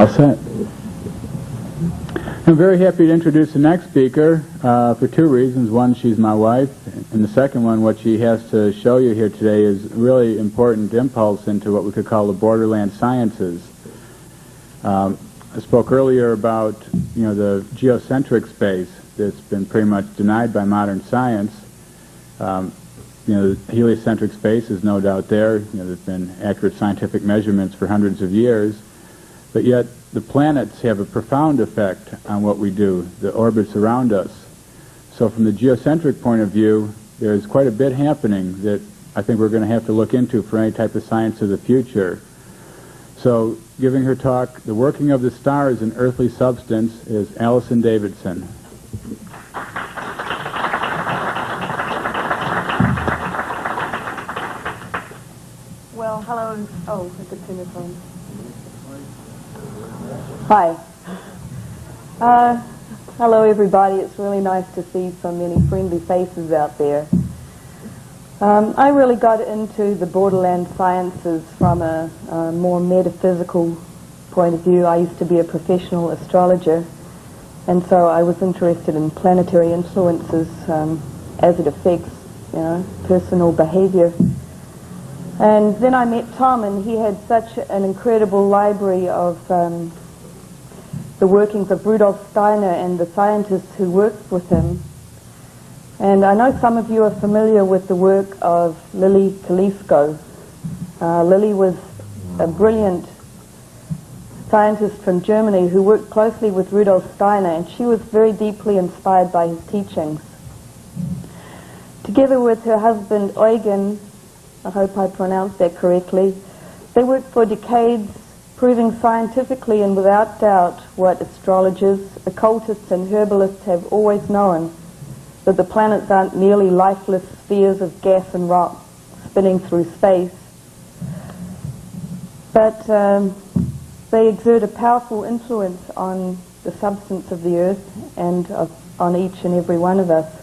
All set. I'm very happy to introduce the next speaker for two reasons. One, she's my wife, and the second one, what she has to show you here today is really important impulse into what we could call the borderland sciences. I spoke earlier about the geocentric space that's been pretty much denied by modern science. The heliocentric space is no doubt there. There's been accurate scientific measurements for hundreds of years, but yet the planets have a profound effect on what we do, the orbits around us. So from the geocentric point of view, there's quite a bit happening that I think we're going to have to look into for any type of science of the future. So giving her talk, The Working of the Stars in Earthly Substance, is Alison Davidson. Well, hello. Oh, I could turn this on. Hi. Hello, everybody. It's really nice to see so many friendly faces out there. I really got into the borderland sciences from a more metaphysical point of view. I used to be a professional astrologer, and so I was interested in planetary influences as it affects, personal behavior. And then I met Tom, and he had such an incredible library of the workings of Rudolf Steiner and the scientists who worked with him. And I know some of you are familiar with the work of Lily Kalisko. Lily was a brilliant scientist from Germany who worked closely with Rudolf Steiner, and she was very deeply inspired by his teachings. Together with her husband Eugen, I hope I pronounced that correctly, they worked for decades, proving scientifically and without doubt what astrologers, occultists and herbalists have always known, that the planets aren't merely lifeless spheres of gas and rock spinning through space, but they exert a powerful influence on the substance of the earth and on each and every one of us.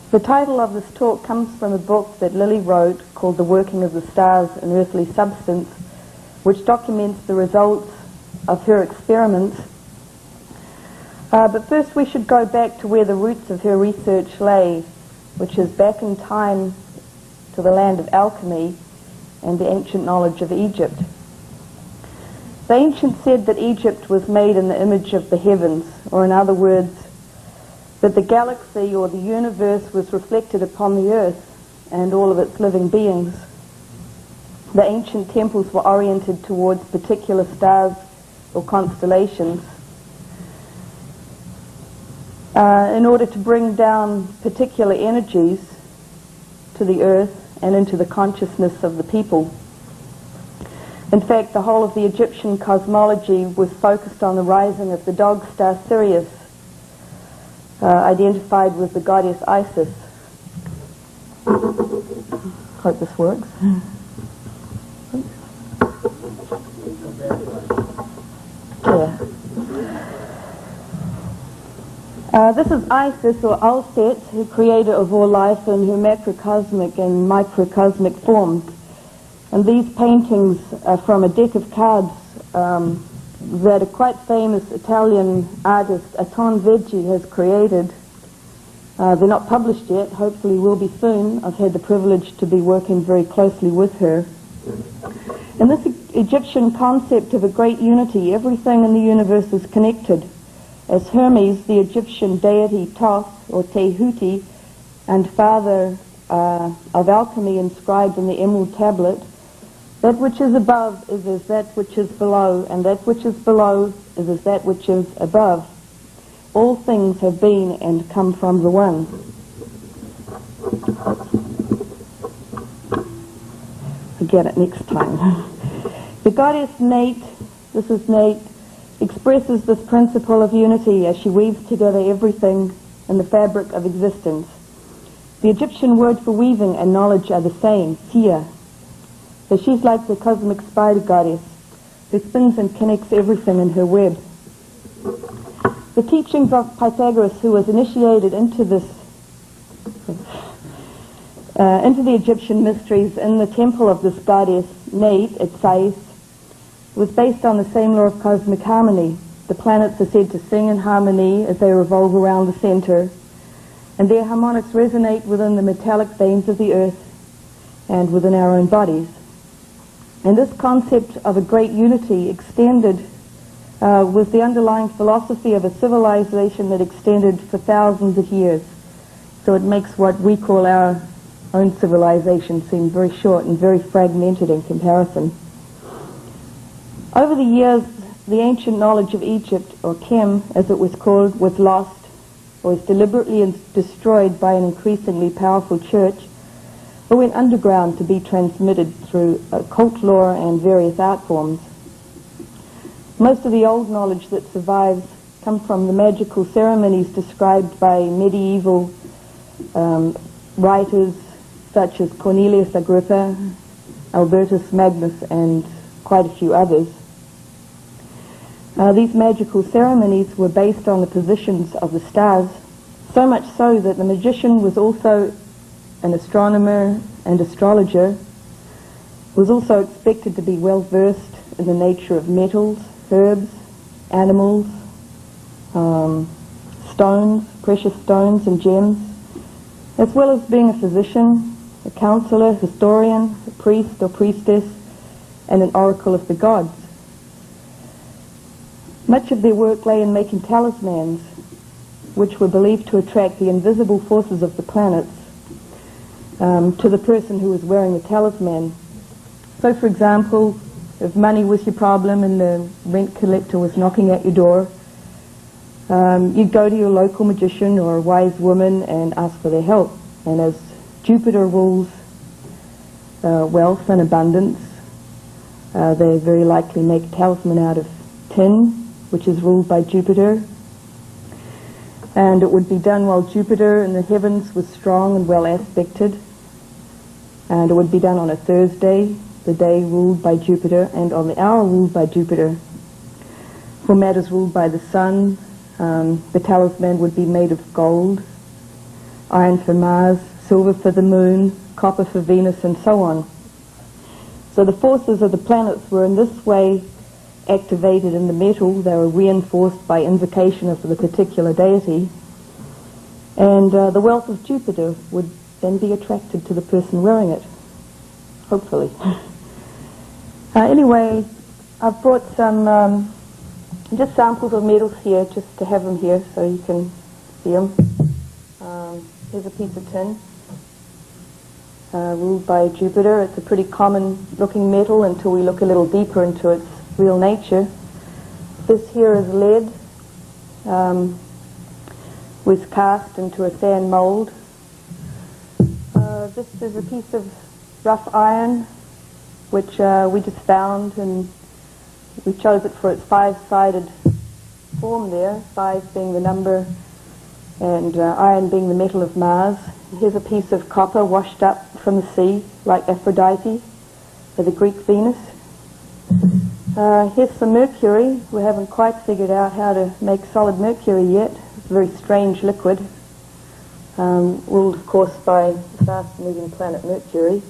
The title of this talk comes from a book that Lily wrote called The Working of the Stars in Earthly Substance, which documents the results of her experiments. But first we should go back to where the roots of her research lay, which is back in time to the land of alchemy and the ancient knowledge of Egypt. The ancients said that Egypt was made in the image of the heavens, or in other words, that the galaxy or the universe was reflected upon the earth and all of its living beings. The ancient temples were oriented towards particular stars or constellations in order to bring down particular energies to the earth and into the consciousness of the people. In fact, the whole of the Egyptian cosmology was focused on the rising of the dog star Sirius, identified with the goddess Isis. Hope this works. Yeah. This is Isis, or Alset, the creator of all life in her macrocosmic and microcosmic forms. And these paintings are from a deck of cards that a quite famous Italian artist, Anton Veggi, has created. They're not published yet, hopefully will be soon. I've had the privilege to be working very closely with her. In this Egyptian concept of a great unity, everything in the universe is connected. As Hermes, the Egyptian deity Thoth, or Tehuti, and father of alchemy inscribed in the emerald tablet, that which is above is as that which is below, and that which is below is as that which is above. All things have been and come from the one. Forget it next time. The goddess Nate, this is Nate, expresses this principle of unity as she weaves together everything in the fabric of existence. The Egyptian word for weaving and knowledge are the same, Sia. So she's like the cosmic spider goddess who spins and connects everything in her web. The teachings of Pythagoras, who was initiated into the Egyptian mysteries in the temple of this goddess, Nate, at Sais, was based on the same law of cosmic harmony. The planets are said to sing in harmony as they revolve around the center, and their harmonics resonate within the metallic veins of the earth and within our own bodies. And this concept of a great unity extended was the underlying philosophy of a civilization that extended for thousands of years. So it makes what we call our own civilization seem very short and very fragmented in comparison. Over the years, the ancient knowledge of Egypt, or Kem as it was called, was lost or was deliberately destroyed by an increasingly powerful church, or went underground to be transmitted through occult lore and various art forms. Most of the old knowledge that survives come from the magical ceremonies described by medieval writers such as Cornelius Agrippa, Albertus Magnus, and quite a few others. These magical ceremonies were based on the positions of the stars, so much so that the magician was also an astronomer and astrologer, was also expected to be well versed in the nature of metals, herbs, animals, stones, precious stones and gems, as well as being a physician, a counselor, historian, a priest or priestess, and an oracle of the gods. Much of their work lay in making talismans, which were believed to attract the invisible forces of the planets to the person who was wearing the talisman. So, for example, if money was your problem and the rent collector was knocking at your door, you'd go to your local magician or a wise woman and ask for their help. And as Jupiter rules wealth and abundance, they very likely make a talisman out of tin, which is ruled by Jupiter. And it would be done while Jupiter in the heavens was strong and well aspected. And it would be done on a Thursday, the day ruled by Jupiter, and on the hour ruled by Jupiter. For matters ruled by the sun, the talisman would be made of gold, iron for Mars, silver for the moon, copper for Venus, and so on. So the forces of the planets were in this way activated in the metal. They were reinforced by invocation of the particular deity, and the wealth of Jupiter would then be attracted to the person wearing it, hopefully. Anyway, I've brought some just samples of metals here, just to have them here so you can see them. Here's a piece of tin ruled by Jupiter. It's a pretty common looking metal until we look a little deeper into its real nature. This here is lead, was cast into a sand mold. This is a piece of rough iron which we just found, and we chose it for its five-sided form there, 5 being the number and iron being the metal of Mars. Here's a piece of copper washed up from the sea like Aphrodite for the Greek Venus. Here's some mercury. We haven't quite figured out how to make solid mercury yet. It's a very strange liquid, ruled of course by the fast moving planet Mercury.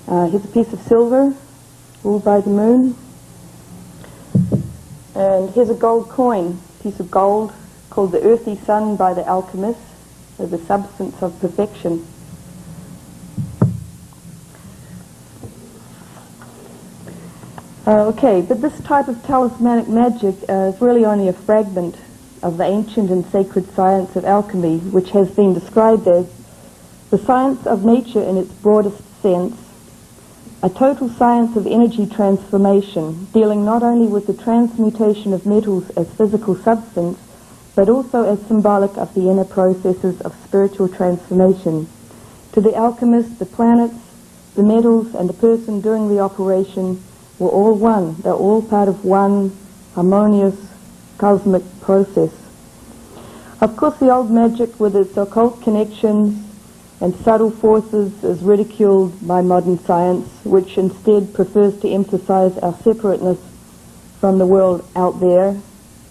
Here's a piece of silver ruled by the moon. And here's a gold coin, piece of gold called the earthy sun by the alchemists, as the substance of perfection. Okay, but this type of talismanic magic is really only a fragment of the ancient and sacred science of alchemy, which has been described as the science of nature in its broadest sense, a total science of energy transformation, dealing not only with the transmutation of metals as physical substance, but also as symbolic of the inner processes of spiritual transformation. To the alchemist, the planets, the metals, and the person doing the operation were all one. They're all part of one harmonious cosmic process. Of course, the old magic with its occult connections and subtle forces is ridiculed by modern science, which instead prefers to emphasize our separateness from the world out there,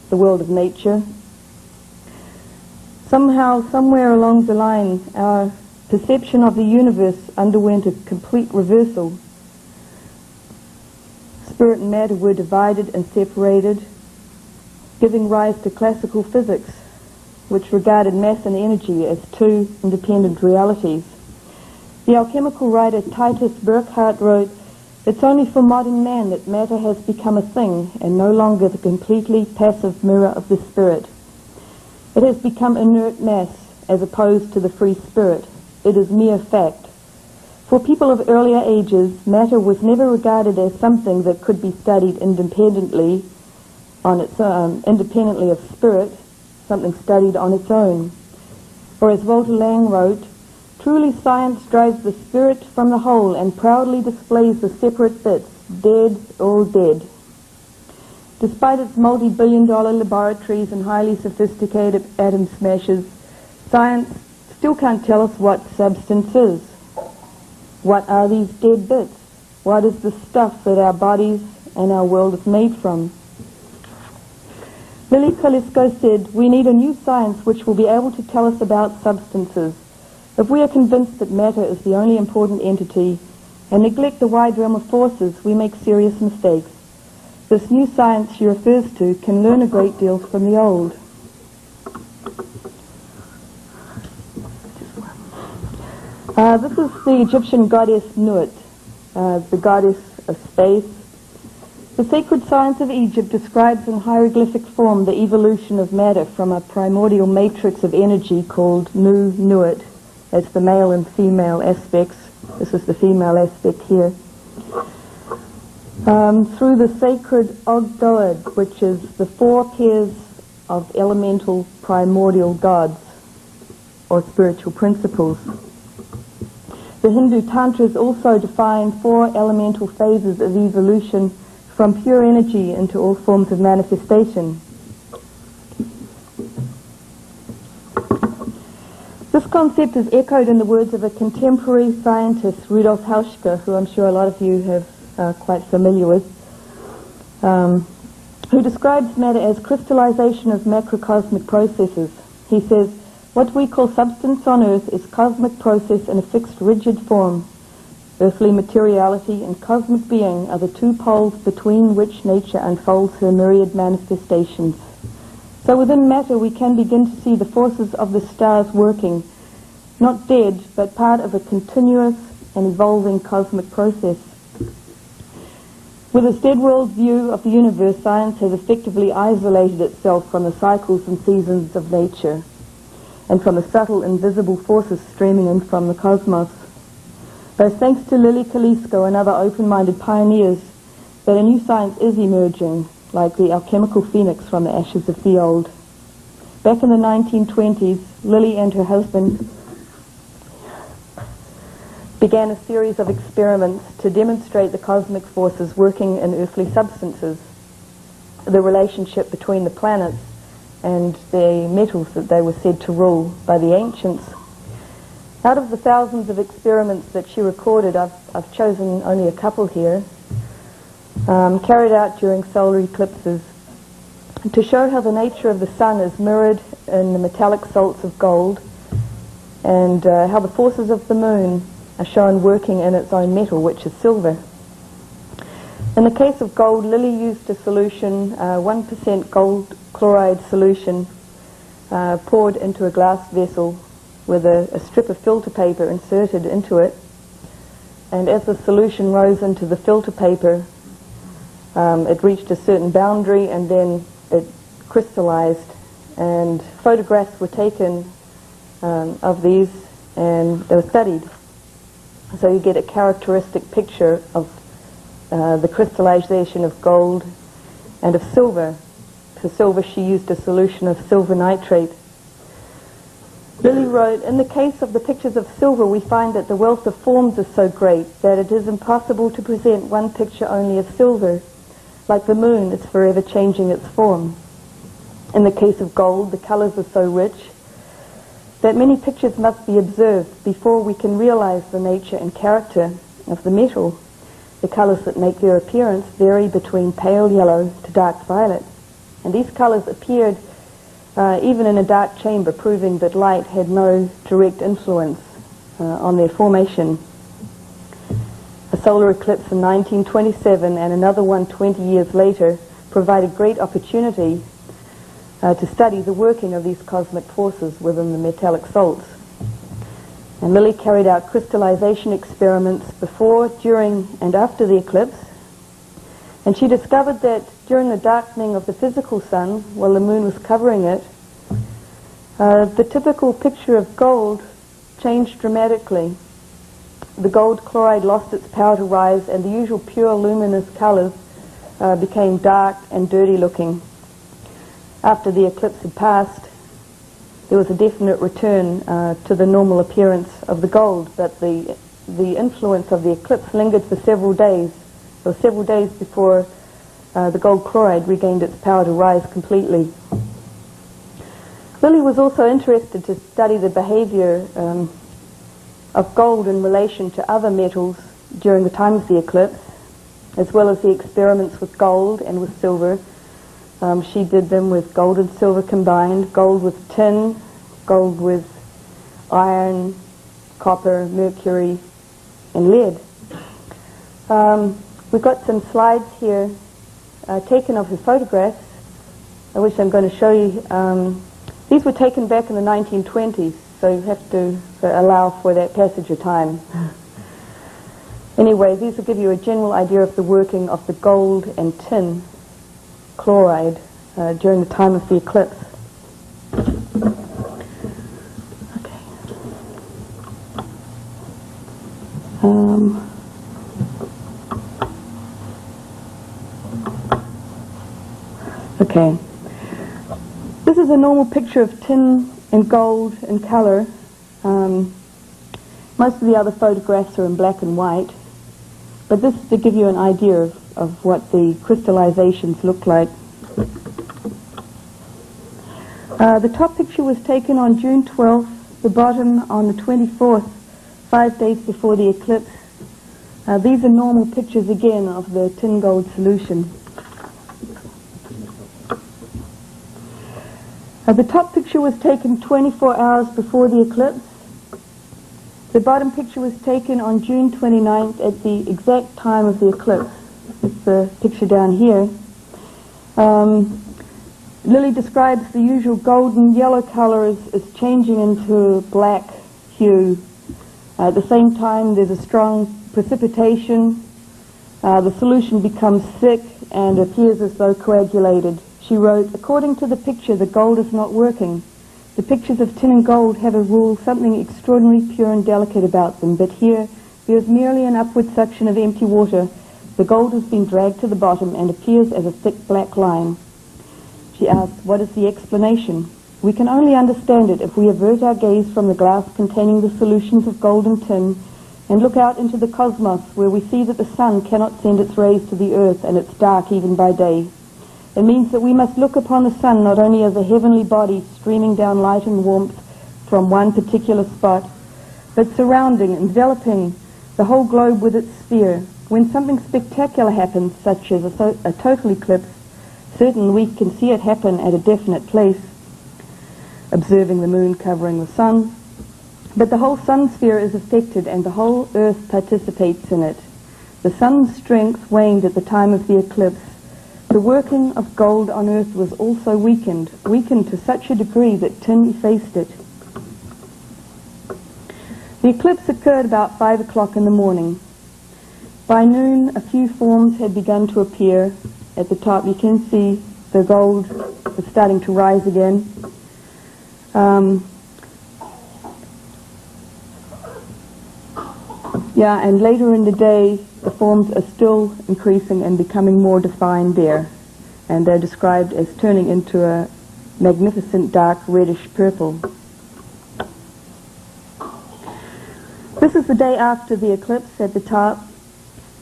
the world of nature. Somehow, somewhere along the line, our perception of the universe underwent a complete reversal. spirit and matter were divided and separated, giving rise to classical physics, which regarded mass and energy as two independent realities. The alchemical writer Titus Burckhardt wrote, "It's only for modern man that matter has become a thing and no longer the completely passive mirror of the spirit. It has become inert mass as opposed to the free spirit. It is mere fact. For people of earlier ages, matter was never regarded as something that could be studied independently independently of spirit, something studied on its own. Or as Walter Lang wrote, truly science drives the spirit from the whole and proudly displays the separate bits, dead, all dead." Despite its multi-billion-dollar laboratories and highly sophisticated atom smashes, science still can't tell us what substance is. What are these dead bits? What is the stuff that our bodies and our world is made from? Lily Kalisko said, "We need a new science which will be able to tell us about substances. If we are convinced that matter is the only important entity and neglect the wide realm of forces, we make serious mistakes. This new science she refers to can learn a great deal from the old." This is the Egyptian goddess Nut, the goddess of space. The sacred science of Egypt describes in hieroglyphic form the evolution of matter from a primordial matrix of energy called Nuit. That's the male and female aspects. This is the female aspect here. Through the sacred Ogdoad, which is the four pairs of elemental primordial gods, or spiritual principles. The Hindu Tantras also define four elemental phases of evolution from pure energy into all forms of manifestation. This concept is echoed in the words of a contemporary scientist, Rudolf Hauschka, who I'm sure a lot of you are quite familiar with, who describes matter as crystallization of macrocosmic processes. He says, "What we call substance on Earth is cosmic process in a fixed rigid form. Earthly materiality and cosmic being are the two poles between which nature unfolds her myriad manifestations. So within matter we can begin to see the forces of the stars working, not dead, but part of a continuous and evolving cosmic process." With its dead world view of the universe, science has effectively isolated itself from the cycles and seasons of nature and from the subtle invisible forces streaming in from the cosmos. But thanks to Lily Kalisko and other open-minded pioneers, that a new science is emerging, like the alchemical phoenix from the ashes of the old. Back in the 1920s, Lily and her husband began a series of experiments to demonstrate the cosmic forces working in earthly substances, the relationship between the planets and the metals that they were said to rule by the ancients. Out of the thousands of experiments that she recorded, I've chosen only a couple here, carried out during solar eclipses, to show how the nature of the sun is mirrored in the metallic salts of gold, and how the forces of the moon are shown working in its own metal, which is silver. In the case of gold, Lily used a solution, 1% gold chloride solution, poured into a glass vessel with a strip of filter paper inserted into it, and as the solution rose into the filter paper, it reached a certain boundary and then it crystallized, and photographs were taken of these and they were studied. So you get a characteristic picture of the crystallization of gold and of silver. For silver she used a solution of silver nitrate. Lily wrote, "In the case of the pictures of silver, we find that the wealth of forms is so great that it is impossible to present one picture only of silver. Like the moon, it's forever changing its form. In the case of gold, the colors are so rich that many pictures must be observed before we can realize the nature and character of the metal. The colors that make their appearance vary between pale yellow to dark violet, and these colors appeared even in a dark chamber, proving that light had no direct influence on their formation. A solar eclipse in 1927 and another one 20 years later provided great opportunity to study the working of these cosmic forces within the metallic salts. And Lily carried out crystallization experiments before, during, and after the eclipse, and she discovered that during the darkening of the physical sun, while the moon was covering it, the typical picture of gold changed dramatically. The gold chloride lost its power to rise, and the usual pure luminous colors became dark and dirty looking. After the eclipse had passed, there was a definite return to the normal appearance of the gold, but the influence of the eclipse lingered for several days. There were several days before the gold chloride regained its power to rise completely. Lily was also interested to study the behavior of gold in relation to other metals during the time of the eclipse, as well as the experiments with gold and with silver. She did them with gold and silver combined, gold with tin, gold with iron, copper, mercury, and lead. We've got some slides here taken of her photographs, which I'm going to show you. These were taken back in the 1920s, so you have to allow for that passage of time. Anyway, these will give you a general idea of the working of the gold and tin chloride during the time of the eclipse. Okay. This is a normal picture of tin and gold in color. Most of the other photographs are in black and white, but this is to give you an idea of what the crystallizations look like. The top picture was taken on June 12th, the bottom on the 24th, 5 days before the eclipse. These are normal pictures again of the tin gold solution. The top picture was taken 24 hours before the eclipse. The bottom picture was taken on June 29th at the exact time of the eclipse. It's the picture down here. Lily describes the usual golden yellow color as changing into black hue. At the same time, there's a strong precipitation. The solution becomes thick and appears as though coagulated. She wrote, "According to the picture, the gold is not working. The pictures of tin and gold have a rule, something extraordinarily pure and delicate about them, but here there is merely an upward suction of empty water. The gold has been dragged to the bottom and appears as a thick black line." She asked, "What is the explanation? We can only understand it if we avert our gaze from the glass containing the solutions of gold and tin and look out into the cosmos, where we see that the sun cannot send its rays to the earth and it's dark even by day. It means that we must look upon the sun not only as a heavenly body streaming down light and warmth from one particular spot, but surrounding, enveloping the whole globe with its sphere. When something spectacular happens, such as a total eclipse, certainly we can see it happen at a definite place, observing the moon covering the sun, but the whole sun sphere is affected and the whole earth participates in it. The sun's strength waned at the time of the eclipse. The working of gold on earth was also weakened to such a degree that tin effaced it. The eclipse occurred about 5 o'clock in the morning. By noon, a few forms had begun to appear. At the top, you can see the gold was starting to rise again. And later in the day, the forms are still increasing and becoming more defined there, and they're described as turning into a magnificent dark reddish purple. This is the day after the eclipse. At the top,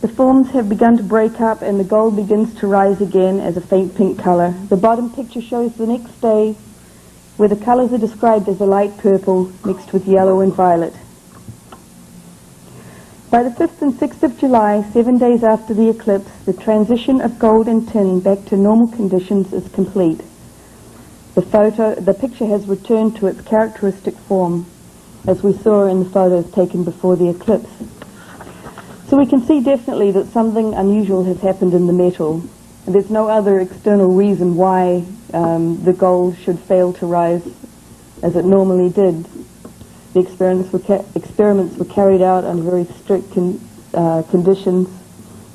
the forms have begun to break up and the gold begins to rise again as a faint pink color. The bottom picture shows the next day, where the colors are described as a light purple mixed with yellow and violet. By the 5th and 6th of July, 7 days after the eclipse, the transition of gold and tin back to normal conditions is complete. The picture has returned to its characteristic form, as we saw in the photos taken before the eclipse. So we we can see definitely that something unusual has happened in the metal. And there's no other external reason why the gold should fail to rise as it normally did. The experiments were carried out under very strict conditions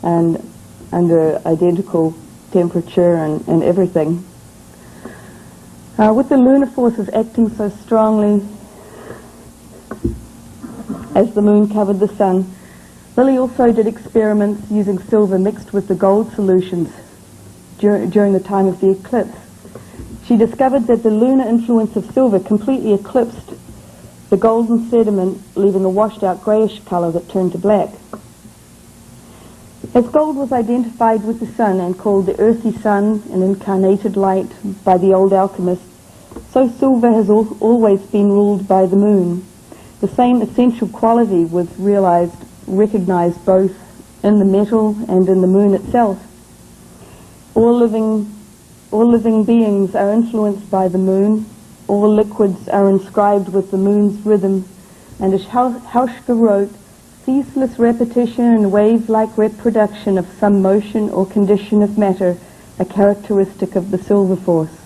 and under identical temperature and everything. With the lunar forces acting so strongly as the moon covered the sun, Lily also did experiments using silver mixed with the gold solutions during the time of the eclipse. She discovered that the lunar influence of silver completely eclipsed the golden sediment, leaving a washed out greyish colour that turned to black. As gold was identified with the sun and called the earthy sun, an incarnated light, by the old alchemists, so silver has always been ruled by the moon. The same essential quality was recognized both in the metal and in the moon itself. All living beings are influenced by the moon. All liquids are inscribed with the moon's rhythm. And as Hauschka wrote, ceaseless repetition and wave-like reproduction of some motion or condition of matter are characteristic of the silver force.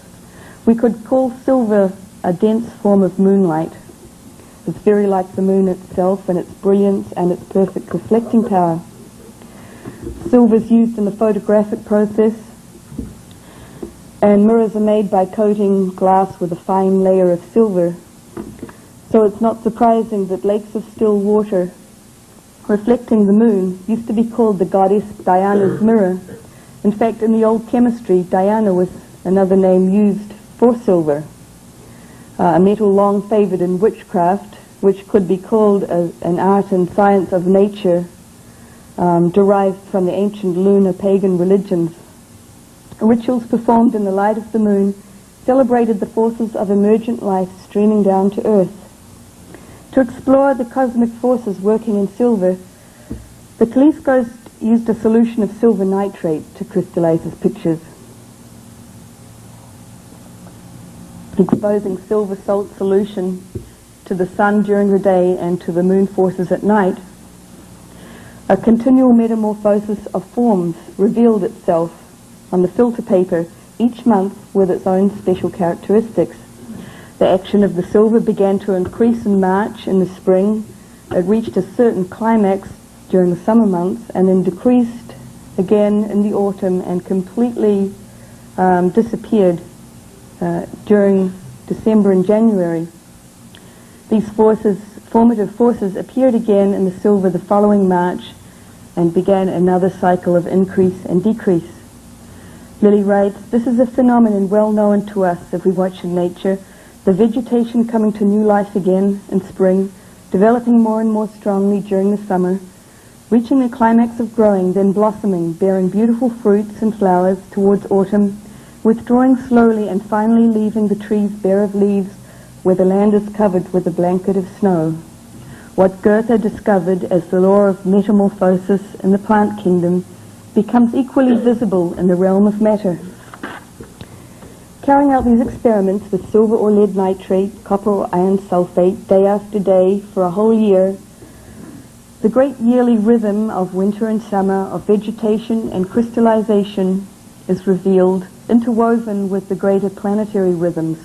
We could call silver a dense form of moonlight. It's very like the moon itself in its brilliance and its perfect reflecting power. Silver is used in the photographic process, and mirrors are made by coating glass with a fine layer of silver. So it's not surprising that lakes of still water reflecting the moon used to be called the goddess Diana's mirror. In fact, in the old chemistry, Diana was another name used for silver, a metal long favoured in witchcraft, which could be called an art and science of nature derived from the ancient lunar pagan religions. Rituals performed in the light of the moon celebrated the forces of emergent life streaming down to Earth. To explore the cosmic forces working in silver, the telescope used a solution of silver nitrate to crystallize his pictures, exposing silver salt solution to the sun during the day and to the moon forces at night. A continual metamorphosis of forms revealed itself on the filter paper each month with its own special characteristics. The action of the silver began to increase in March in the spring. It reached a certain climax during the summer months and then decreased again in the autumn and completely disappeared during December and January. These formative forces appeared again in the silver the following March and began another cycle of increase and decrease. Lily writes, "This is a phenomenon well known to us if we watch in nature, the vegetation coming to new life again in spring, developing more and more strongly during the summer, reaching a climax of growing, then blossoming, bearing beautiful fruits and flowers towards autumn, withdrawing slowly and finally leaving the trees bare of leaves where the land is covered with a blanket of snow. What Goethe discovered as the law of metamorphosis in the plant kingdom becomes equally visible in the realm of matter." Carrying out these experiments with silver or lead nitrate, copper or iron sulfate, day after day for a whole year, the great yearly rhythm of winter and summer, of vegetation and crystallization is revealed, interwoven with the greater planetary rhythms.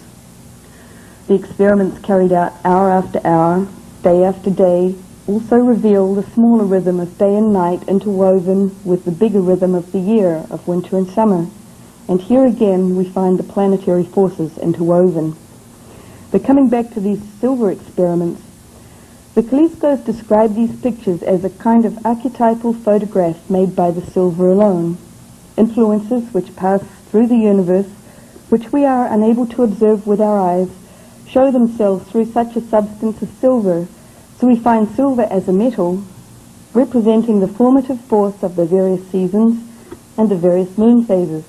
The experiments carried out hour after hour, day after day, also reveal the smaller rhythm of day and night interwoven with the bigger rhythm of the year of winter and summer. And here again we find the planetary forces interwoven. But coming back to these silver experiments, the Kaliskos describe these pictures as a kind of archetypal photograph made by the silver alone. Influences which pass through the universe, which we are unable to observe with our eyes, show themselves through such a substance as silver. So we find silver as a metal, representing the formative force of the various seasons and the various moon phases.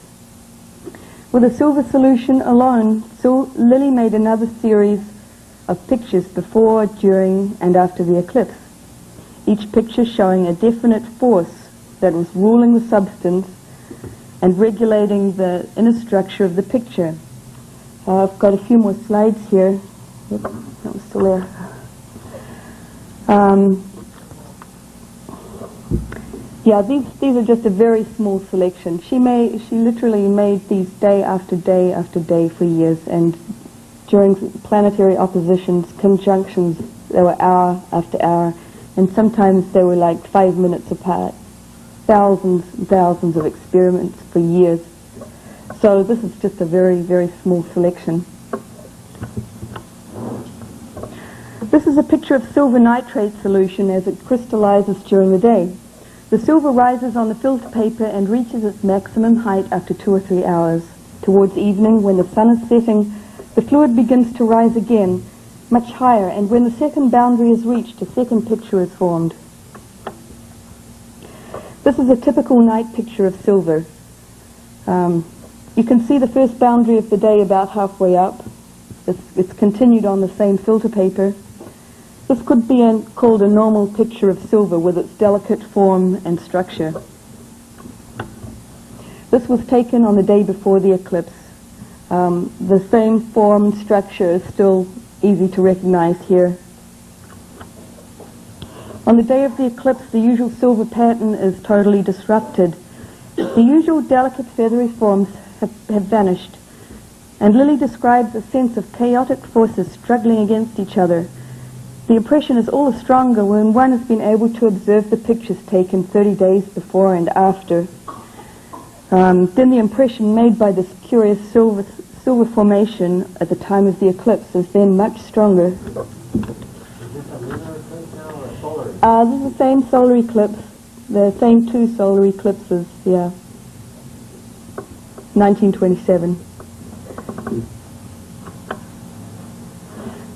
With a silver solution alone, Lily made another series of pictures before, during, and after the eclipse, each picture showing a definite force that was ruling the substance and regulating the inner structure of the picture. I've got a few more slides here. Yep, that was still there. Yeah, these are just a very small selection. She literally made these day after day after day for years, and during planetary oppositions, conjunctions, they were hour after hour, and sometimes they were like 5 minutes apart. Thousands and thousands of experiments for years. So this is just a very, very small selection. This is a picture of silver nitrate solution as it crystallizes during the day. The silver rises on the filter paper and reaches its maximum height after 2 or 3 hours. Towards evening, when the sun is setting, the fluid begins to rise again, much higher, and when the second boundary is reached, a second picture is formed. This is a typical night picture of silver. You can see the first boundary of the day about halfway up. It's continued on the same filter paper. This could be called a normal picture of silver with its delicate form and structure. This was taken on the day before the eclipse. The same form and structure is still easy to recognize here. On the day of the eclipse, the usual silver pattern is totally disrupted. The usual delicate feathery forms have vanished, and Lily describes a sense of chaotic forces struggling against each other. The impression is all the stronger when one has been able to observe the pictures taken 30 days before and after. Then the impression made by this curious silver formation at the time of the eclipse is then much stronger. This is the same solar eclipse, the same 2 solar eclipses, yeah. 1927.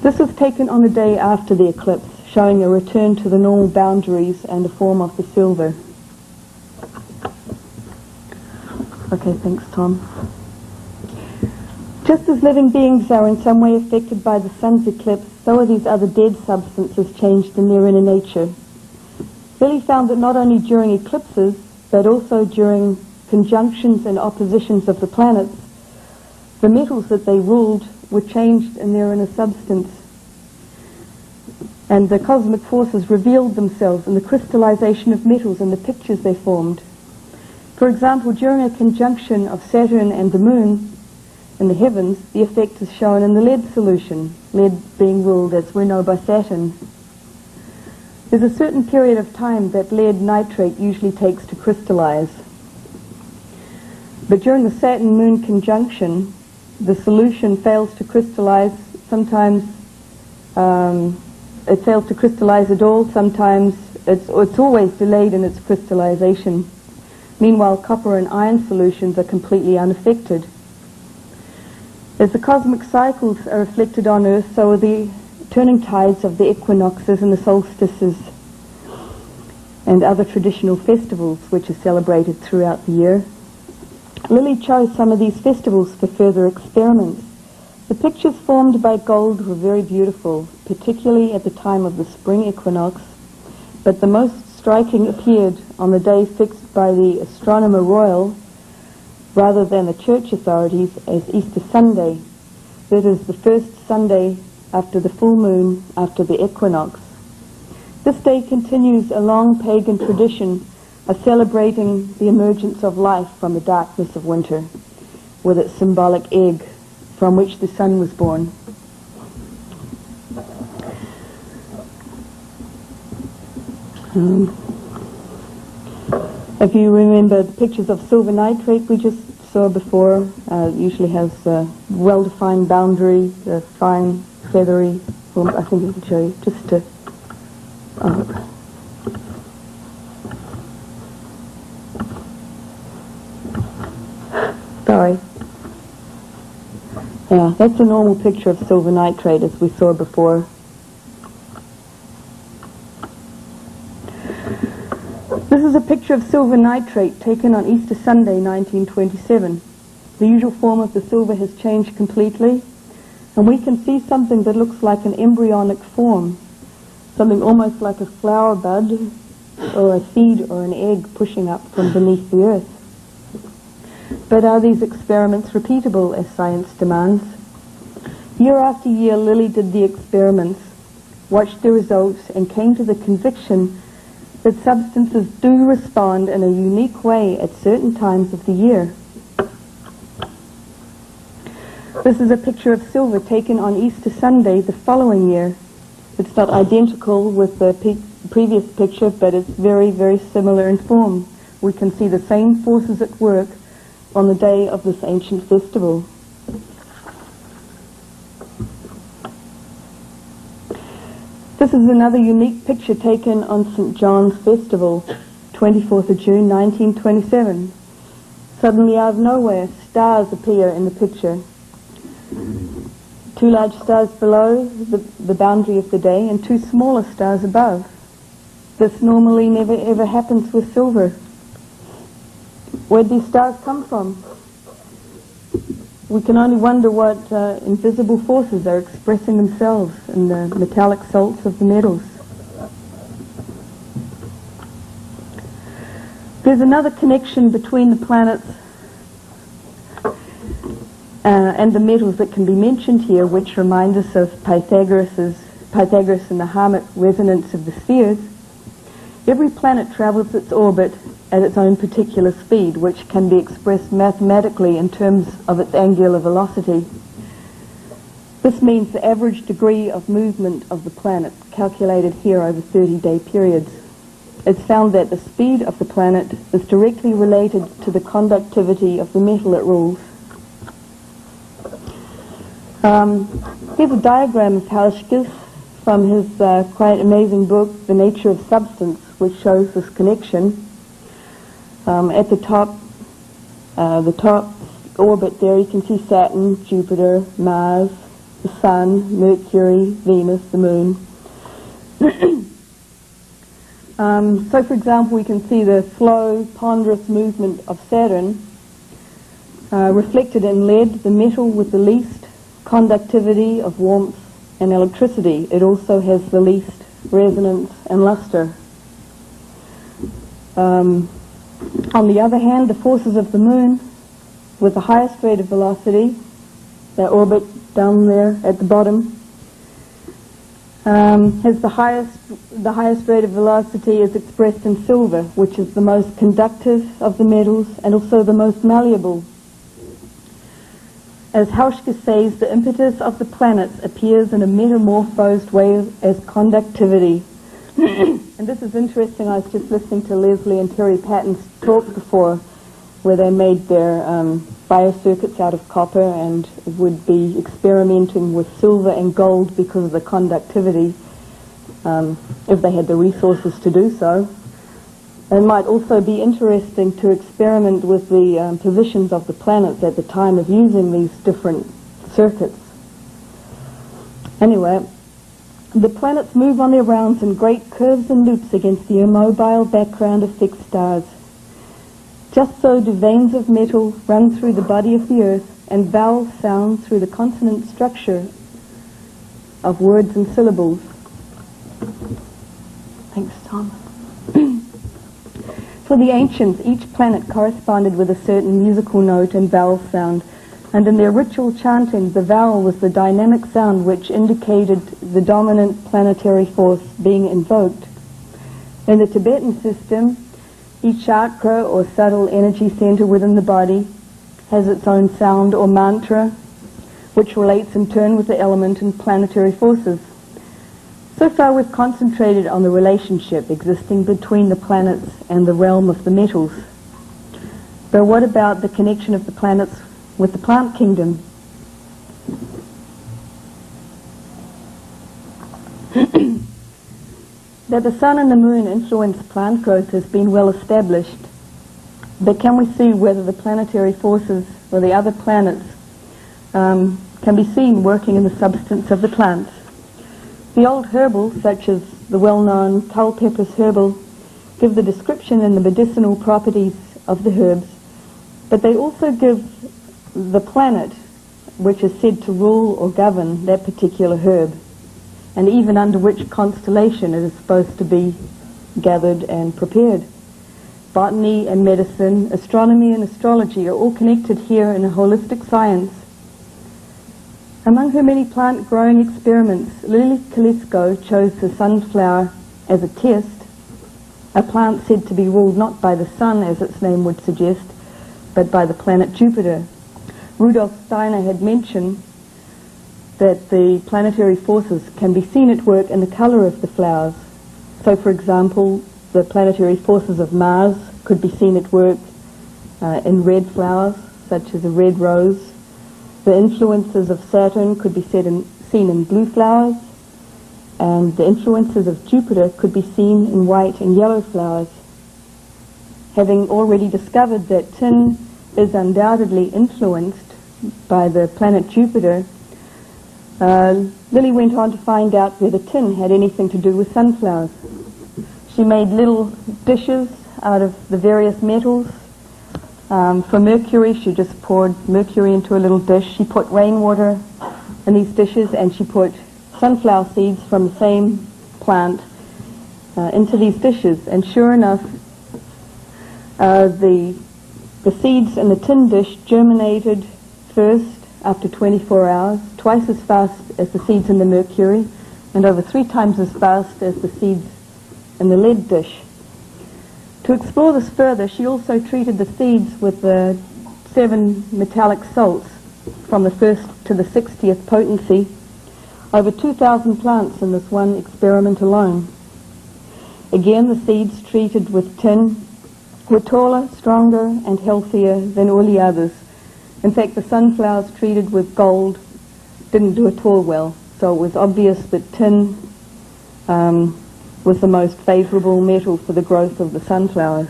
This was taken on the day after the eclipse, showing a return to the normal boundaries and the form of the silver. Okay, thanks, Tom. Just as living beings are in some way affected by the sun's eclipse, so are these other dead substances changed in their inner nature. Lily found that not only during eclipses, but also during conjunctions and oppositions of the planets, the metals that they ruled were changed in their inner substance, and the cosmic forces revealed themselves in the crystallization of metals and the pictures they formed. For example, during a conjunction of Saturn and the Moon in the heavens, the effect is shown in the lead solution, lead being ruled, as we know, by Saturn. There's a certain period of time that lead nitrate usually takes to crystallize. But during the Saturn-Moon conjunction, the solution fails to crystallize. Sometimes it fails to crystallize at all. Sometimes it's always delayed in its crystallization. Meanwhile, copper and iron solutions are completely unaffected. As the cosmic cycles are reflected on Earth, so are the turning tides of the equinoxes and the solstices and other traditional festivals which are celebrated throughout the year. Lily chose some of these festivals for further experiments. The pictures formed by gold were very beautiful, particularly at the time of the spring equinox, but the most striking appeared on the day fixed by the Astronomer Royal, rather than the church authorities, as Easter Sunday. That is the first Sunday after the full moon, after the equinox. This day continues a long pagan tradition of celebrating the emergence of life from the darkness of winter, with its symbolic egg from which the sun was born. If you remember the pictures of silver nitrate we just saw before, usually has a well-defined boundary, a fine, feathery form. I think I can show you, just to... Sorry. Yeah, that's a normal picture of silver nitrate as we saw before. This is a picture of silver nitrate taken on Easter Sunday, 1927. The usual form of the silver has changed completely, and we can see something that looks like an embryonic form, something almost like a flower bud or a seed or an egg pushing up from beneath the earth. But are these experiments repeatable as science demands? Year after year, Lily did the experiments, watched the results, and came to the conviction that substances do respond in a unique way at certain times of the year. This is a picture of silver taken on Easter Sunday the following year. It's not identical with the previous picture, but it's very, very similar in form. We can see the same forces at work on the day of this ancient festival. This is another unique picture taken on St. John's Festival, 24th of June 1927. Suddenly out of nowhere, stars appear in the picture. Two large stars below the boundary of the day and two smaller stars above. This normally never ever happens with silver. Where'd these stars come from? We can only wonder what invisible forces are expressing themselves in the metallic salts of the metals. There's another connection between the planets and the metals that can be mentioned here, which remind us of Pythagoras and the harmonic resonance of the spheres. Every planet travels its orbit at its own particular speed, which can be expressed mathematically in terms of its angular velocity. This means the average degree of movement of the planet, calculated here over 30-day periods. It's found that the speed of the planet is directly related to the conductivity of the metal it rules. Here's a diagram of Hauschka's from his quite amazing book, The Nature of Substance, which shows this connection. At the top orbit there, you can see Saturn, Jupiter, Mars, the Sun, Mercury, Venus, the Moon. So, for example, we can see the slow, ponderous movement of Saturn reflected in lead, the metal with the least conductivity of warmth and electricity. It also has the least resonance and luster. On the other hand, the forces of the Moon, with the highest rate of velocity, that orbit down there at the bottom, has the highest rate of velocity is expressed in silver, which is the most conductive of the metals and also the most malleable. As Hauschka says, the impetus of the planets appears in a metamorphosed way as conductivity. And this is interesting. I was just listening to Leslie and Terry Patton's talk before, where they made their biocircuits out of copper and would be experimenting with silver and gold because of the conductivity, if they had the resources to do so. It might also be interesting to experiment with the positions of the planets at the time of using these different circuits. Anyway, the planets move on their rounds in great curves and loops against the immobile background of fixed stars. Just so do veins of metal run through the body of the earth and vowels sound through the consonant structure of words and syllables. Thanks, Tom. For the ancients, each planet corresponded with a certain musical note and vowel sound, and in their ritual chanting, the vowel was the dynamic sound which indicated the dominant planetary force being invoked. In the Tibetan system, each chakra or subtle energy center within the body has its own sound or mantra, which relates in turn with the element and planetary forces. So far we've concentrated on the relationship existing between the planets and the realm of the metals. But what about the connection of the planets with the plant kingdom? That the sun and the moon influence plant growth has been well established. But can we see whether the planetary forces or the other planets can be seen working in the substance of the plants? The old herbals, such as the well-known Culpeper's herbal, give the description and the medicinal properties of the herbs, but they also give the planet, which is said to rule or govern that particular herb, and even under which constellation it is supposed to be gathered and prepared. Botany and medicine, astronomy and astrology are all connected here in a holistic science. Among her many plant-growing experiments, Lily Kalisko chose the sunflower as a test a plant said to be ruled not by the sun, as its name would suggest, but by the planet Jupiter. Rudolf Steiner had mentioned that the planetary forces can be seen at work in the color of the flowers. So, for example, the planetary forces of Mars could be seen at work in red flowers, such as a red rose. The influences of Saturn could be seen in blue flowers, and the influences of Jupiter could be seen in white and yellow flowers. Having already discovered that tin is undoubtedly influenced by the planet Jupiter, Lily went on to find out whether tin had anything to do with sunflowers. She made little dishes out of the various metals. For mercury, she just poured mercury into a little dish. She put rainwater in these dishes, and she put sunflower seeds from the same plant into these dishes. And sure enough, the seeds in the tin dish germinated first after 24 hours, twice as fast as the seeds in the mercury, and over 3 times as fast as the seeds in the lead dish. To explore this further, she also treated the seeds with the 7 metallic salts from the 1st to the 60th potency, over 2,000 plants in this one experiment alone. Again, the seeds treated with tin were taller, stronger, and healthier than all the others. In fact, the sunflowers treated with gold didn't do at all well, so it was obvious that tin was the most favorable metal for the growth of the sunflowers.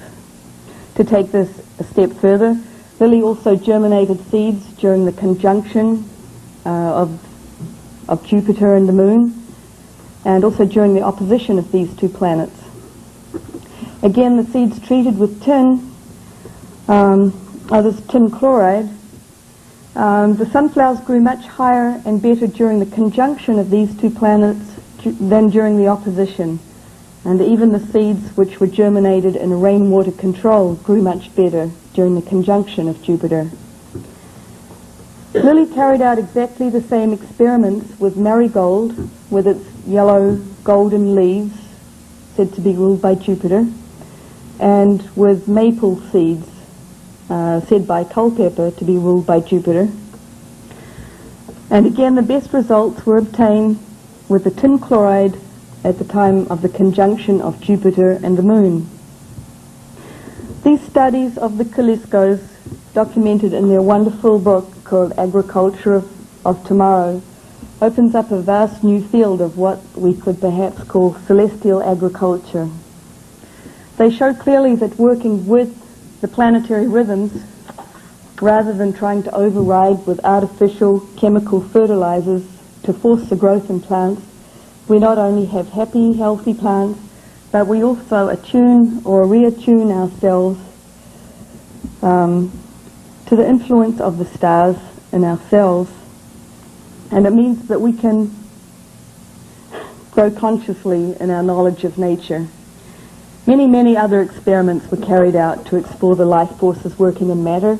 To take this a step further, Lily also germinated seeds during the conjunction of Jupiter and the Moon, and also during the opposition of these 2 planets. Again, the seeds treated with tin, this tin chloride, the sunflowers grew much higher and better during the conjunction of these 2 planets than during the opposition. And even the seeds which were germinated in a rainwater control grew much better during the conjunction of Jupiter. Lily carried out exactly the same experiments with marigold, with its yellow golden leaves, said to be ruled by Jupiter, and with maple seeds, said by Culpeper to be ruled by Jupiter. And again, the best results were obtained with the tin chloride at the time of the conjunction of Jupiter and the Moon. These studies of the Kaliskos, documented in their wonderful book called Agriculture of Tomorrow, opens up a vast new field of what we could perhaps call celestial agriculture. They show clearly that working with the planetary rhythms, rather than trying to override with artificial chemical fertilizers to force the growth in plants, we not only have happy, healthy plants, but we also attune or reattune ourselves to the influence of the stars in our cells. And it means that we can grow consciously in our knowledge of nature. Many, many other experiments were carried out to explore the life forces working in matter.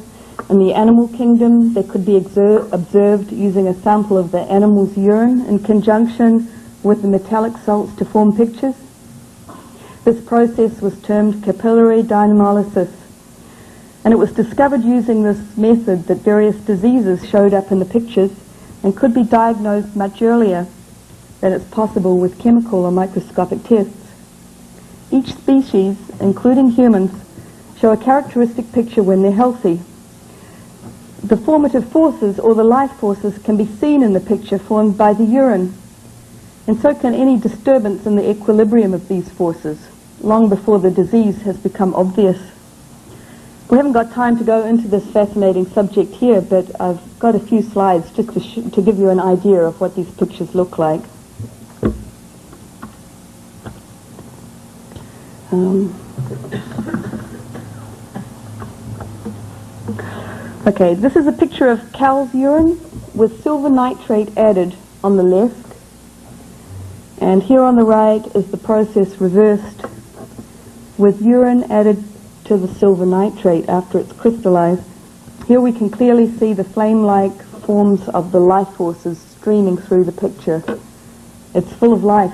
In the animal kingdom, they could be observed using a sample of the animal's urine in conjunction with the metallic salts to form pictures. This process was termed capillary dynamolysis, and it was discovered using this method that various diseases showed up in the pictures and could be diagnosed much earlier than it's possible with chemical or microscopic tests. Each species, including humans, show a characteristic picture when they're healthy. The formative forces, or the life forces, can be seen in the picture formed by the urine, and so can any disturbance in the equilibrium of these forces, long before the disease has become obvious. We haven't got time to go into this fascinating subject here, but I've got a few slides just to give you an idea of what these pictures look like. Okay, this is a picture of cow's urine with silver nitrate added on the left. And here on the right is the process reversed with urine added to the silver nitrate after it's crystallized. Here we can clearly see the flame-like forms of the life forces streaming through the picture. It's full of life.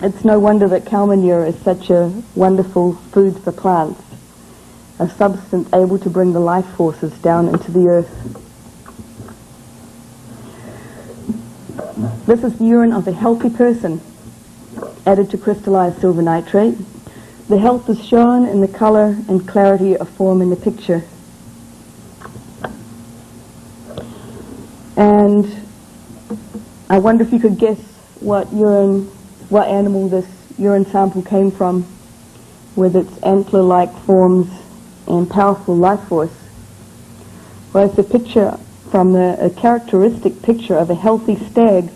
It's no wonder that cow manure is such a wonderful food for plants, a substance able to bring the life forces down into the earth. This is the urine of a healthy person added to crystallized silver nitrate. The health is shown in the color and clarity of form in the picture. And I wonder if you could guess what animal this urine sample came from, with its antler-like forms and powerful life force. Well, it's a picture from a characteristic picture of a healthy stag,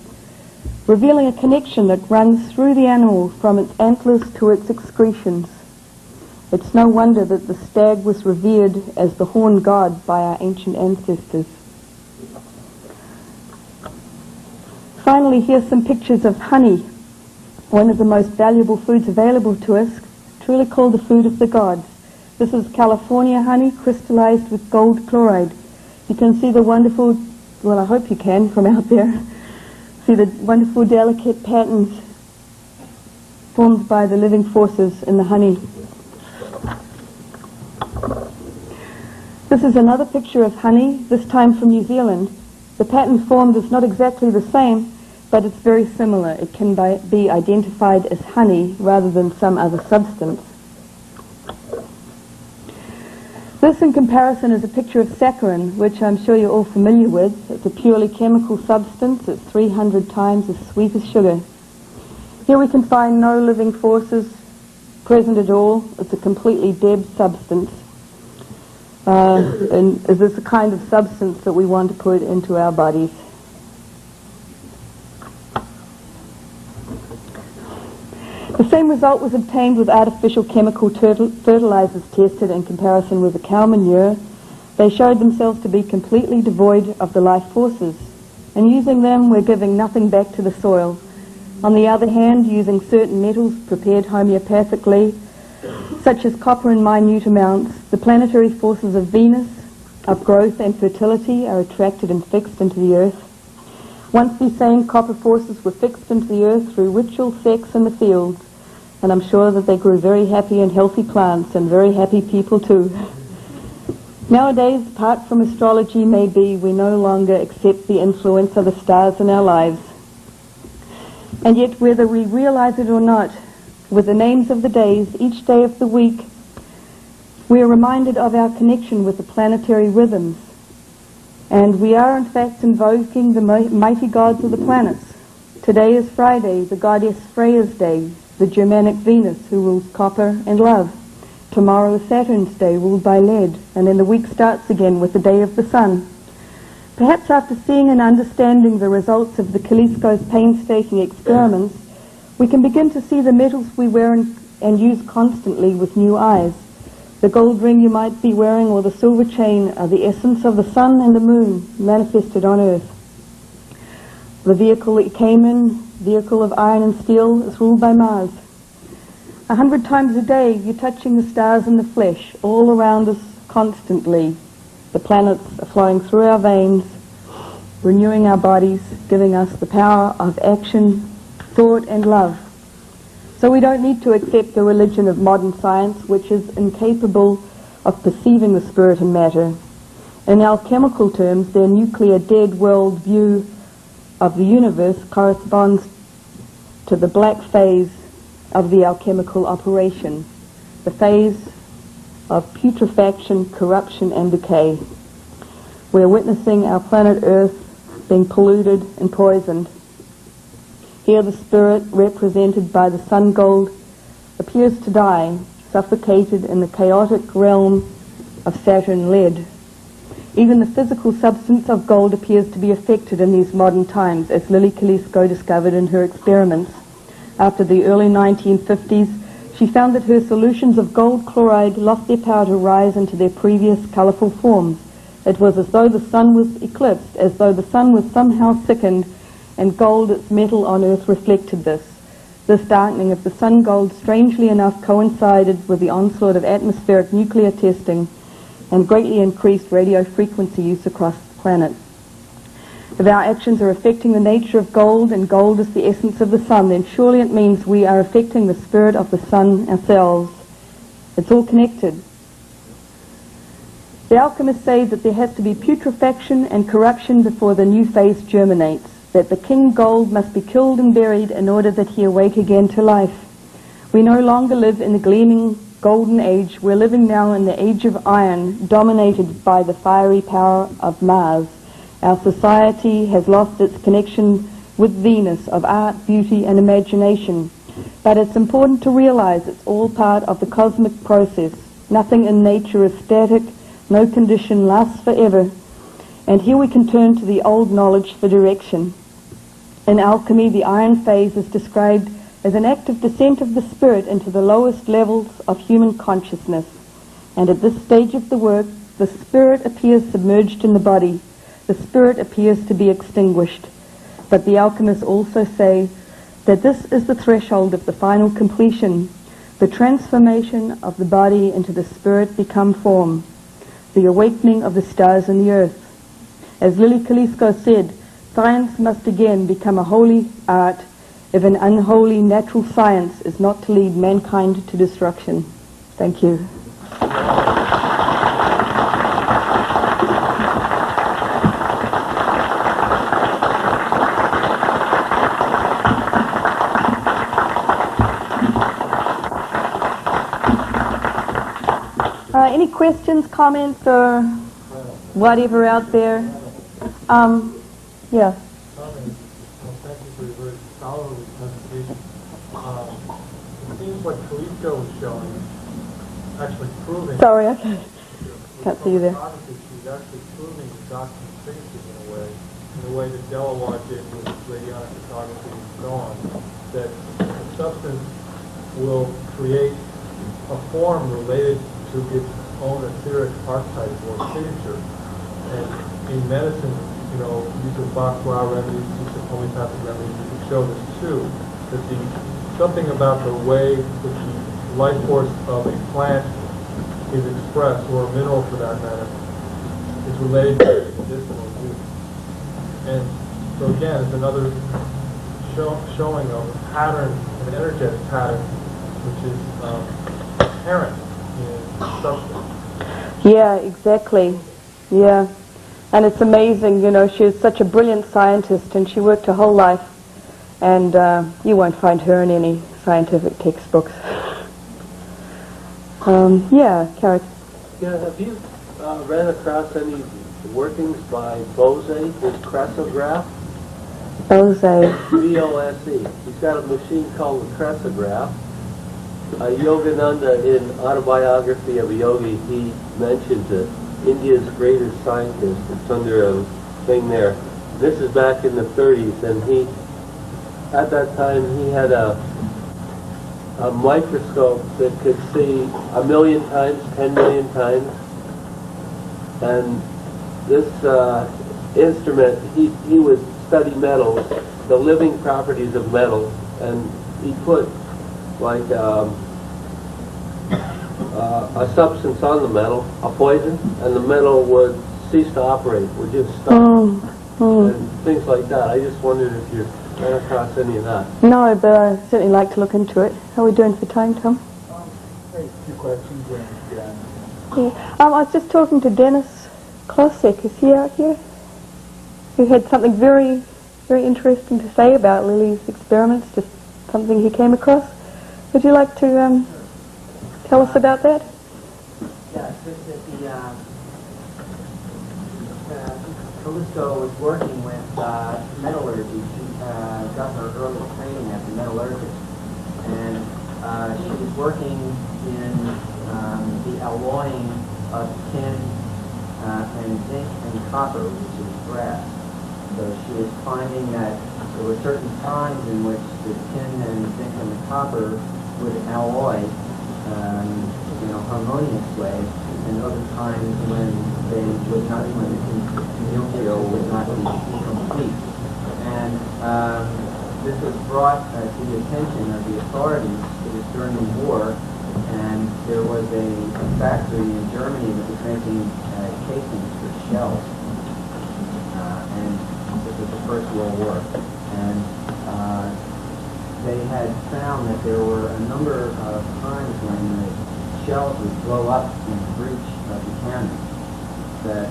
revealing a connection that runs through the animal from its antlers to its excretions. It's no wonder that the stag was revered as the horn god by our ancient ancestors. Finally, here's some pictures of honey, one of the most valuable foods available to us, truly called the food of the gods. This is California honey crystallized with gold chloride. You can see the wonderful, well, I hope you can from out there, see the wonderful delicate patterns formed by the living forces in the honey. This is another picture of honey, this time from New Zealand. The pattern formed is not exactly the same, but it's very similar. It can be identified as honey rather than some other substance. This, in comparison, is a picture of saccharin, which I'm sure you're all familiar with. It's a purely chemical substance. It's 300 times as sweet as sugar. Here we can find no living forces present at all. It's a completely dead substance. And is this the kind of substance that we want to put into our bodies? The same result was obtained with artificial chemical fertilizers tested in comparison with the cow manure. They showed themselves to be completely devoid of the life forces, and using them we're giving nothing back to the soil. On the other hand, using certain metals prepared homeopathically, such as copper in minute amounts, the planetary forces of Venus, of growth and fertility, are attracted and fixed into the earth. Once these same copper forces were fixed into the earth through ritual sex in the fields, and I'm sure that they grew very happy and healthy plants and very happy people too. Nowadays, apart from astrology maybe, we no longer accept the influence of the stars in our lives. And yet, whether we realize it or not, with the names of the days, each day of the week, we are reminded of our connection with the planetary rhythms. And we are in fact invoking the mighty gods of the planets. Today is Friday, the goddess Freya's day, the Germanic Venus who rules copper and love. Tomorrow is Saturn's day, ruled by lead, and then the week starts again with the day of the sun. Perhaps after seeing and understanding the results of the Kalisko's painstaking experiments, we can begin to see the metals we wear and use constantly with new eyes. The gold ring you might be wearing or the silver chain are the essence of the sun and the moon manifested on earth. The vehicle that you came in, vehicle of iron and steel, is ruled by Mars. 100 times a day you're touching the stars in the flesh, all around us constantly. The planets are flowing through our veins, renewing our bodies, giving us the power of action, thought and love. So we don't need to accept the religion of modern science, which is incapable of perceiving the spirit and matter. In alchemical terms, their nuclear dead world view of the universe corresponds to the black phase of the alchemical operation, the phase of putrefaction, corruption and decay. We're witnessing our planet Earth being polluted and poisoned. Here the spirit, represented by the sun gold, appears to die, suffocated in the chaotic realm of Saturn lead. Even the physical substance of gold appears to be affected in these modern times, as Lily Kalisko discovered in her experiments. After the early 1950s, she found that her solutions of gold chloride lost their power to rise into their previous colorful forms. It was as though the sun was eclipsed, as though the sun was somehow sickened, and gold, its metal on Earth, reflected this. This darkening of the sun gold, strangely enough, coincided with the onslaught of atmospheric nuclear testing and greatly increased radio frequency use across the planet. If our actions are affecting the nature of gold, and gold is the essence of the sun, then surely it means we are affecting the spirit of the sun ourselves. It's all connected. The alchemists say that there has to be putrefaction and corruption before the new phase germinates, that the king gold must be killed and buried in order that he awake again to life. We no longer live in the gleaming golden age. We're living now in the age of iron, dominated by the fiery power of Mars. Our society has lost its connection with Venus of art, beauty and imagination. But it's important to realize it's all part of the cosmic process. Nothing in nature is static, no condition lasts forever. And here we can turn to the old knowledge for direction. In alchemy, the iron phase is described as an active descent of the spirit into the lowest levels of human consciousness. And at this stage of the work, the spirit appears submerged in the body. The spirit appears to be extinguished. But the alchemists also say that this is the threshold of the final completion, the transformation of the body into the spirit become form, the awakening of the stars and the earth. As Lily Kalisko said, science must again become a holy art if an unholy natural science is not to lead mankind to destruction. Thank you. Any questions, comments, or whatever out there? Yeah. Thank you for your very scholarly presentation. It seems like Kalisto was showing, actually proving. Sorry, I can't see you there. She's actually proving the doctrine of finitude in a way that Delaware did with radionic photography and so on, that a substance will create a form related to its own etheric archetype or signature. And in medicine, use of Bach flower remedies, use of homeopathic remedies, you can show this too, that something about the way that the life force of a plant is expressed, or a mineral for that matter, is related to medicinal use. And so again, it's another showing of a pattern, an energetic pattern, which is inherent in substance. Yeah, exactly. Yeah. And it's amazing, she was such a brilliant scientist, and she worked her whole life, and you won't find her in any scientific textbooks. Yeah, Carrick. Yeah, have you ran across any workings by Bose, his cresograph? Bose. B-O-S-E. He's got a machine called the cresograph. Yogananda, in Autobiography of a Yogi, he mentioned it. India's greatest scientist. It's under a thing there. This is back in the 30s, and at that time, he had a microscope that could see 1 million times, 10 million times. And this instrument, he would study metals, the living properties of metals, and he put like a substance on the metal, a poison, and the metal would cease to operate, would just stop, and things like that. I just wondered if you ran across any of that. No, but I certainly like to look into it. How are we doing for time, Tom? A few questions. Yeah. I was just talking to Dennis Klosek. Is he out here? He had something very, very interesting to say about Lily's experiments, just something he came across. Would you like to tell us about that? Yeah, it's just that Callisto was working with metallurgy. She got her early training as a metallurgist. And she was working in the alloying of tin and zinc and copper, which is brass. So she was finding that there were certain times in which the tin and zinc and the copper would alloy in a harmonious way, and other times when they would not, when the conjunctio would not be complete. And this was brought to the attention of the authorities. It was during the war, and there was a factory in Germany that was making casings for shells. And with the First World War. And they had found that there were a number of times when the shells would blow up in the breech of the cannon, that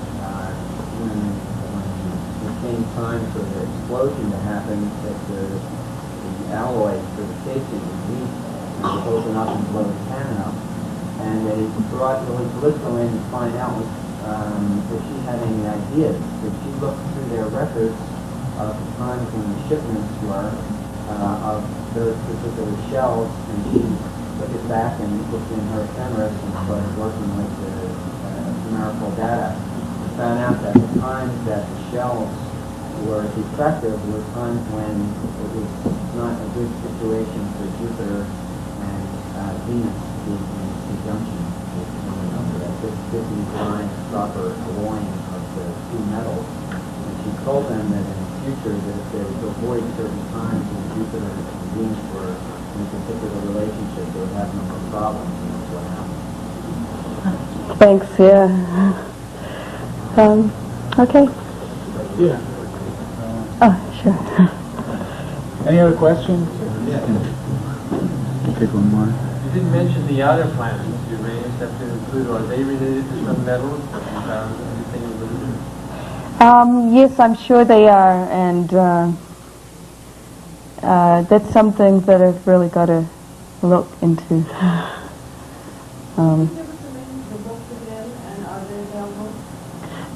when it came time for the explosion to happen, that the alloy for the casing would leak and would open up and blow the cannon up. And they brought Lily Callisto in to find out if she had any ideas. But she looked through their records of the times when the shipments were of those particular shells, and she took it back and looked in her ephemeris and started working with the numerical data. We found out that the times that the shells were defective were times when it was not a good situation for Jupiter and Venus being in conjunction with one another. That this inclined proper alloying of the two metals. And she told them that in the future that if they would avoid certain times when Jupiter and Venus were in a particular relationship, they would have no more problems, and that's what happened. Thanks, yeah. Okay. Yeah. Oh, sure. Any other questions? Yeah. Take one more. You didn't mention the outer planets, Uranus, have to include, are they related to some metals? Have you found anything related? Yes, I'm sure they are, and that's something that I've really got to look into.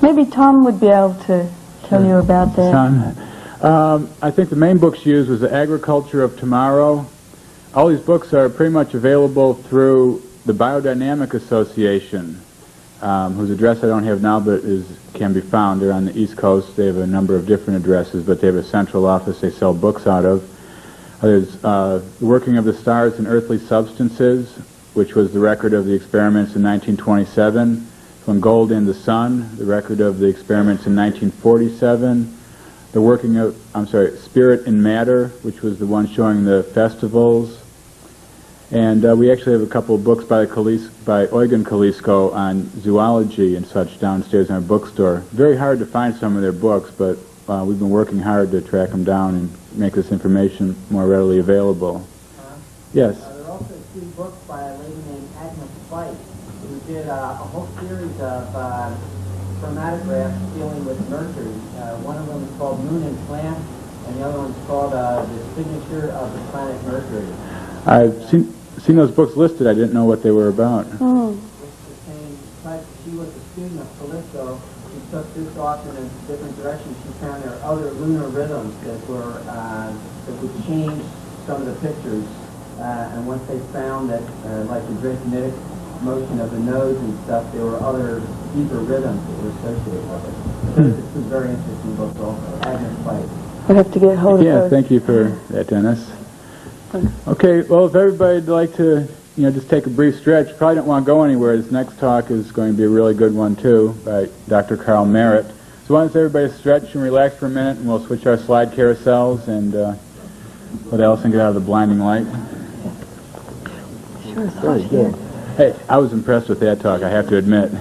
Maybe Tom would be able to tell you about that. Son, I think the main books used was The Agriculture of Tomorrow. All these books are pretty much available through the Biodynamic Association, whose address I don't have now, but can be found. They're on the East Coast. They have a number of different addresses, but they have a central office they sell books out of. There's The Working of the Stars and Earthly Substances, which was the record of the experiments in 1927. From Gold in the Sun, the record of the experiments in 1947. The working of, Spirit in Matter, which was the one showing the festivals. And we actually have a couple of books by Eugen Kalisko on zoology and such downstairs in our bookstore. Very hard to find some of their books, but we've been working hard to track them down and make this information more readily available. Yes? There are also two books by a lady named Agnes White, who did a whole series of chromatographs dealing with Mercury. One of them is called Moon and Plant, and the other one's called The Signature of the Planet Mercury. I've seen those books listed. I didn't know what they were about. It's the same type. She was a student of Callisto. She took this off in a different direction. She found there are other lunar rhythms that would change some of the pictures. And once they found that, like the rhythmic motion of the nose and stuff, there were other deeper rhythms that were associated with it. It's a very interesting book also. Agnes White. We'll have to get hold of Yeah, those. thank you for that, Dennis. Okay, well, if everybody'd like to, just take a brief stretch, probably don't want to go anywhere. This next talk is going to be a really good one, too, by Dr. Carl Merritt. So why don't everybody stretch and relax for a minute, and we'll switch our slide carousels and let Alison get out of the blinding light. Sure, Very good. Hey, I was impressed with that talk, I have to admit.